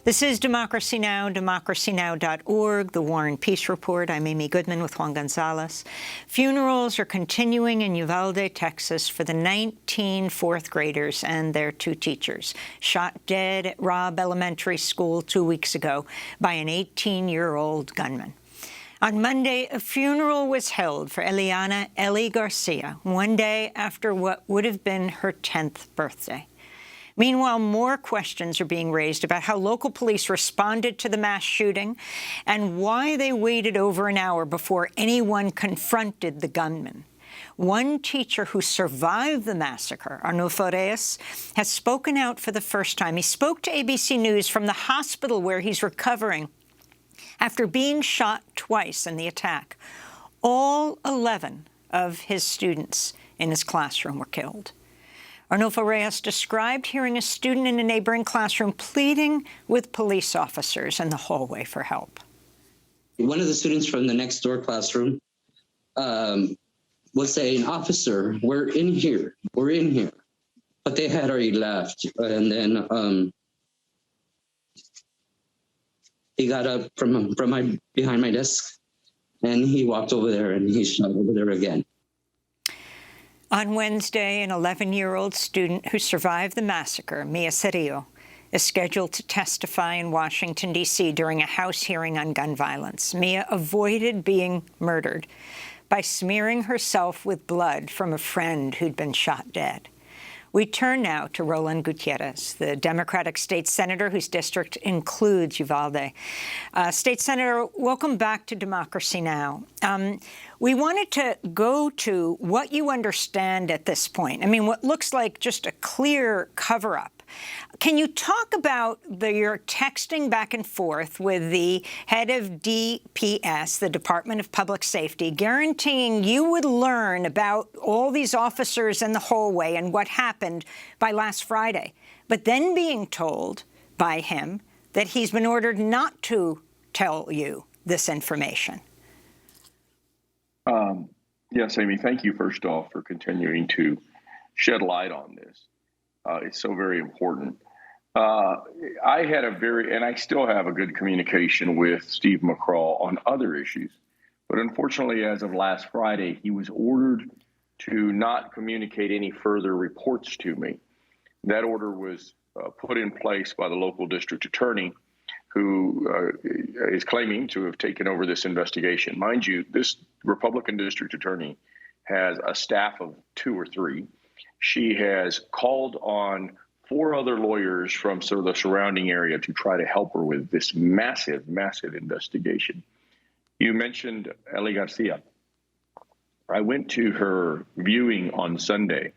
This is Democracy Now!, democracynow.org, the War and Peace Report. I'm Amy Goodman with Juan Gonzalez. Funerals are continuing in Uvalde, Texas, for the 19 fourth graders and their 2 teachers, shot dead at Robb Elementary School 2 weeks ago by an 18-year-old gunman. On Monday, a funeral was held for Eliana Ellie Garcia, one day after what would have been her 10th birthday. Meanwhile, more questions are being raised about how local police responded to the mass shooting and why they waited over an hour before anyone confronted the gunman. One teacher who survived the massacre, Arnulfo Reyes, has spoken out for the first time. He spoke to ABC News from the hospital where he's recovering after being shot twice in the attack. All 11 of his students in his classroom were killed. Arnulfo Reyes described hearing a student in a neighboring classroom pleading with police officers in the hallway for help. One of the students from the next door classroom was saying, "Officer, we're in here. We're in here." But they had already left. And then he got up from behind my desk, and he walked over there, and he shot over there again. On Wednesday, an 11-year-old student who survived the massacre, Mia Cerillo, is scheduled to testify in Washington, D.C. during a House hearing on gun violence. Mia avoided being murdered by smearing herself with blood from a friend who'd been shot dead. We turn now to Roland Gutierrez, the Democratic state senator whose district includes Uvalde. State Senator, welcome back to Democracy Now! We wanted to go to what you understand at this point. I mean, what looks like just a clear cover-up. Can you talk about your texting back and forth with the head of DPS, the Department of Public Safety, guaranteeing you would learn about all these officers in the hallway and what happened by last Friday, but then being told by him that he's been ordered not to tell you this information? Yes, Amy, thank you, first off, for continuing to shed light on this. It's so very important. I had and I still have a good communication with Steve McCraw on other issues. But unfortunately, as of last Friday, he was ordered to not communicate any further reports to me. That order was put in place by the local district attorney, who is claiming to have taken over this investigation. Mind you, this Republican district attorney has a staff of 2 or 3. She has called on 4 other lawyers from sort of the surrounding area to try to help her with this massive, massive investigation. You mentioned Ellie Garcia. I went to her viewing on Sunday,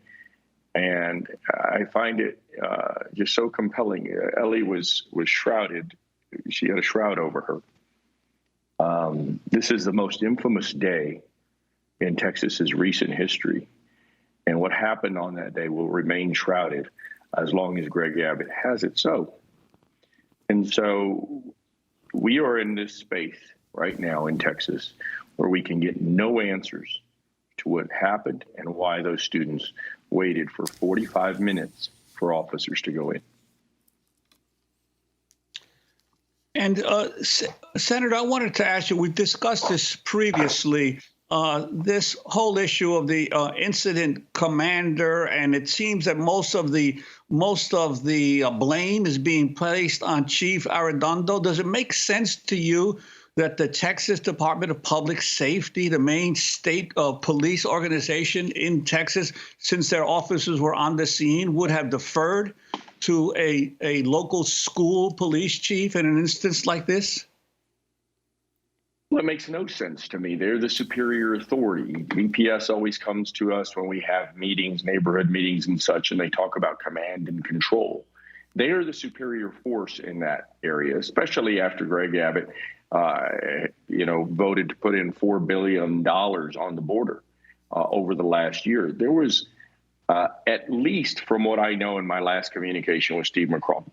and I find it just so compelling. Ellie was shrouded. She had a shroud over her. This is the most infamous day in Texas's recent history. And what happened on that day will remain shrouded as long as Greg Abbott has it so. And so we are in this space right now in Texas where we can get no answers to what happened and why those students waited for 45 minutes for officers to go in. And Senator, I wanted to ask you, we've discussed this previously, this whole issue of the incident commander, and it seems that most of the blame is being placed on Chief Arredondo. Does it make sense to you that the Texas Department of Public Safety, the main state police organization in Texas, since their officers were on the scene, would have deferred to a local school police chief in an instance like this? Well, it makes no sense to me. They're the superior authority. DPS always comes to us when we have meetings, neighborhood meetings and such, and they talk about command and control. They are the superior force in that area, especially after Greg Abbott, voted to put in $4 billion on the border over the last year. There was, at least from what I know in my last communication with Steve McCraw,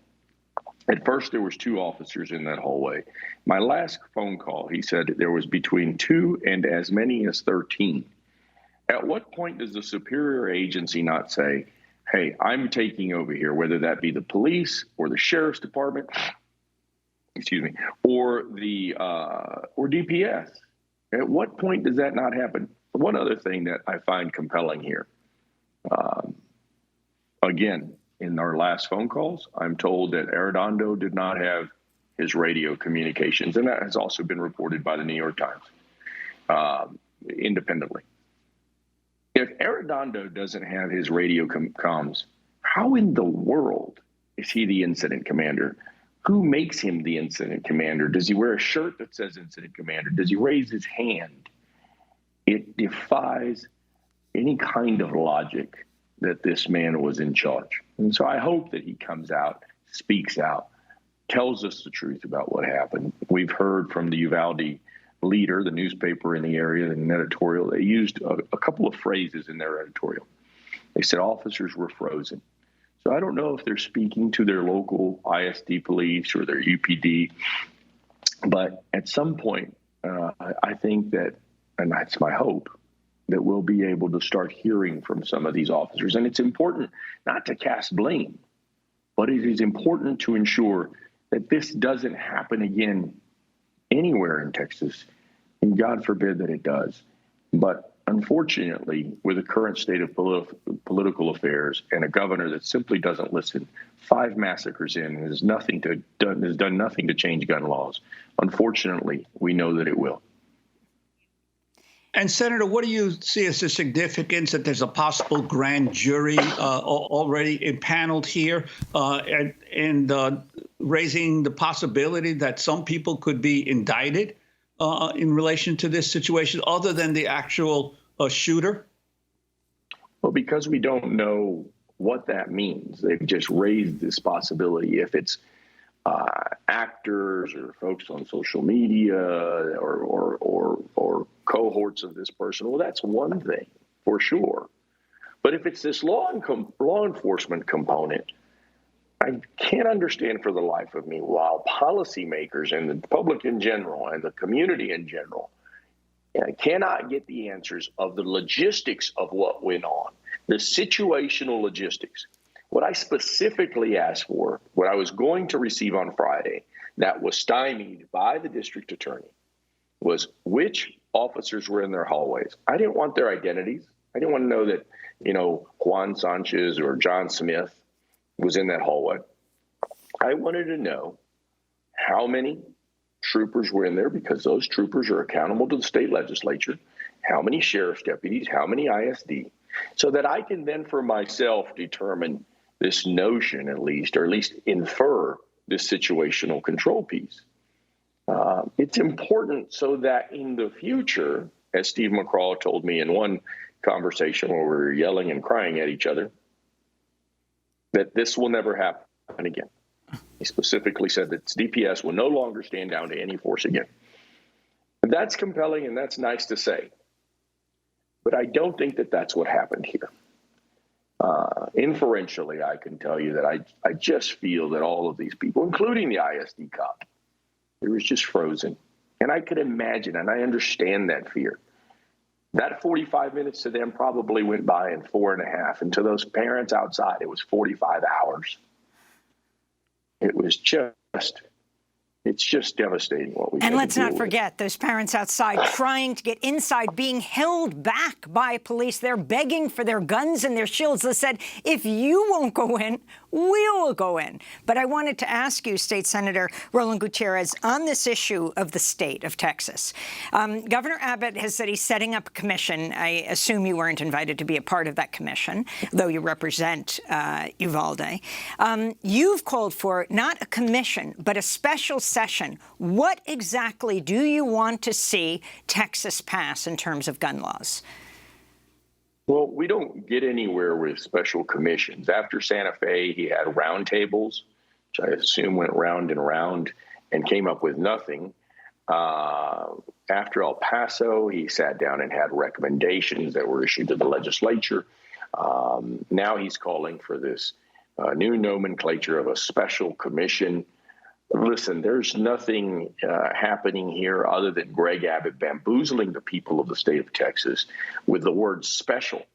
at first there was 2 officers in that hallway. My last phone call, he said there was between 2 and as many as 13. At what point does the superior agency not say, hey, I'm taking over here, whether that be the police or the sheriff's department excuse me, or DPS. At what point does that not happen? One other thing that I find compelling here, again, in our last phone calls, I'm told that Arredondo did not have his radio communications, and that has also been reported by the New York Times independently. If Arredondo doesn't have his radio comms, how in the world is he the incident commander? Who makes him the incident commander? Does he wear a shirt that says incident commander? Does he raise his hand? It defies any kind of logic that this man was in charge. And so I hope that he comes out, speaks out, tells us the truth about what happened. We've heard from the Uvalde Leader, the newspaper in the area, in an editorial. They used a couple of phrases in their editorial. They said officers were frozen. So I don't know if they're speaking to their local ISD police or their UPD, but at some point, I think that, and that's my hope, that we'll be able to start hearing from some of these officers. And it's important not to cast blame, but it is important to ensure that this doesn't happen again anywhere in Texas, and God forbid that it does. But unfortunately, with the current state of political affairs and a governor that simply doesn't listen, 5 massacres in and has done nothing to change gun laws, unfortunately, we know that it will. And Senator, what do you see as the significance that there's a possible grand jury already impaneled here and raising the possibility that some people could be indicted in relation to this situation other than the actual shooter? Well, because we don't know what that means. They've just raised this possibility. If it's actors or folks on social media or cohorts of this person, well, that's one thing for sure. But if it's this law enforcement component, I can't understand for the life of me why policymakers and the public in general and the community in general cannot get the answers of the logistics of what went on, the situational logistics. What I specifically asked for, what I was going to receive on Friday, that was stymied by the district attorney, was which officers were in their hallways. I didn't want their identities. I didn't want to know that, Juan Sanchez or John Smith was in that hallway. I wanted to know how many troopers were in there, because those troopers are accountable to the state legislature, how many sheriff's deputies, how many ISD, so that I can then for myself determine this notion at least, or at least infer this situational control piece. It's important so that in the future, as Steve McCraw told me in one conversation where we were yelling and crying at each other, that this will never happen again. He specifically said that DPS will no longer stand down to any force again. And that's compelling and that's nice to say. But I don't think that that's what happened here. Inferentially, I can tell you that I just feel that all of these people, including the ISD cop, it was just frozen. And I could imagine, and I understand that fear. That 45 minutes to them probably went by in 4.5. And to those parents outside, it was 45 hours. It was it's just devastating what we. And let's not forget those parents outside trying to get inside, being held back by police. They're begging for their guns and their shields. They said, if you won't go in, we will go in. But I wanted to ask you, State Senator Roland Gutierrez, on this issue of the state of Texas. Governor Abbott has said he's setting up a commission. I assume you weren't invited to be a part of that commission, though you represent Uvalde. You've called for not a commission, but a special session. What exactly do you want to see Texas pass in terms of gun laws? Well, we don't get anywhere with special commissions. After Santa Fe, he had roundtables, which I assume went round and round and came up with nothing. After El Paso, he sat down and had recommendations that were issued to the legislature. Now he's calling for this new nomenclature of a special commission. Listen, there's nothing happening here other than Greg Abbott bamboozling the people of the state of Texas with the word special.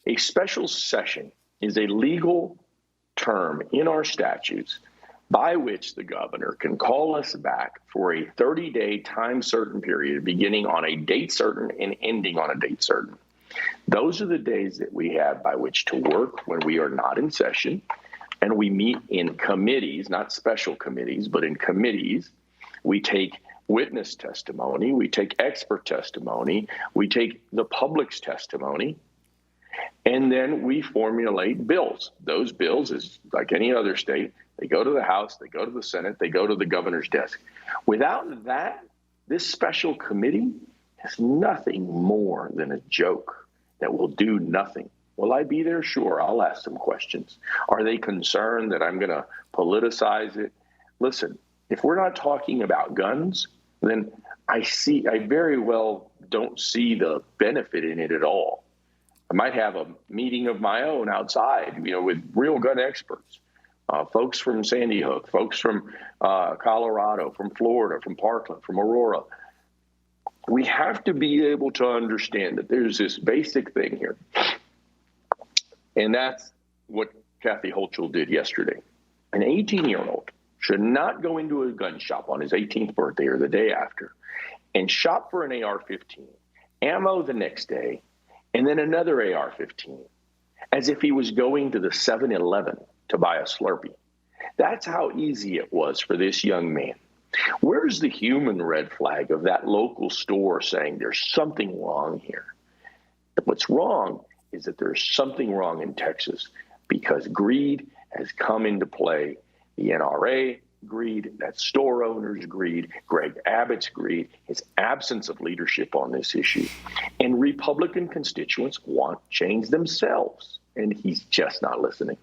A special session is a legal term in our statutes by which the governor can call us back for a 30-day time certain period, beginning on a date certain and ending on a date certain. Those are the days that we have by which to work when we are not in session, and we meet in committees, not special committees, but in committees. We take witness testimony, we take expert testimony, we take the public's testimony, and then we formulate bills. Those bills, is like any other state, they go to the House, they go to the Senate, they go to the governor's desk. Without that, this special committee is nothing more than a joke that will do nothing. Will I be there? Sure, I'll ask some questions. Are they concerned that I'm going to politicize it? Listen, if we're not talking about guns, then I very well don't see the benefit in it at all. I might have a meeting of my own outside, with real gun experts, folks from Sandy Hook, folks from Colorado, from Florida, from Parkland, from Aurora. We have to be able to understand that there's this basic thing here. And that's what Kathy Hochul did yesterday. An 18-year-old should not go into a gun shop on his 18th birthday or the day after and shop for an AR-15, ammo the next day, and then another AR-15, as if he was going to the 7-Eleven to buy a Slurpee. That's how easy it was for this young man. Where's the human red flag of that local store saying there's something wrong here? What's wrong is that there's something wrong in Texas because greed has come into play. The NRA greed, that store owners' greed, Greg Abbott's greed, his absence of leadership on this issue. And Republican constituents want change themselves, and he's just not listening.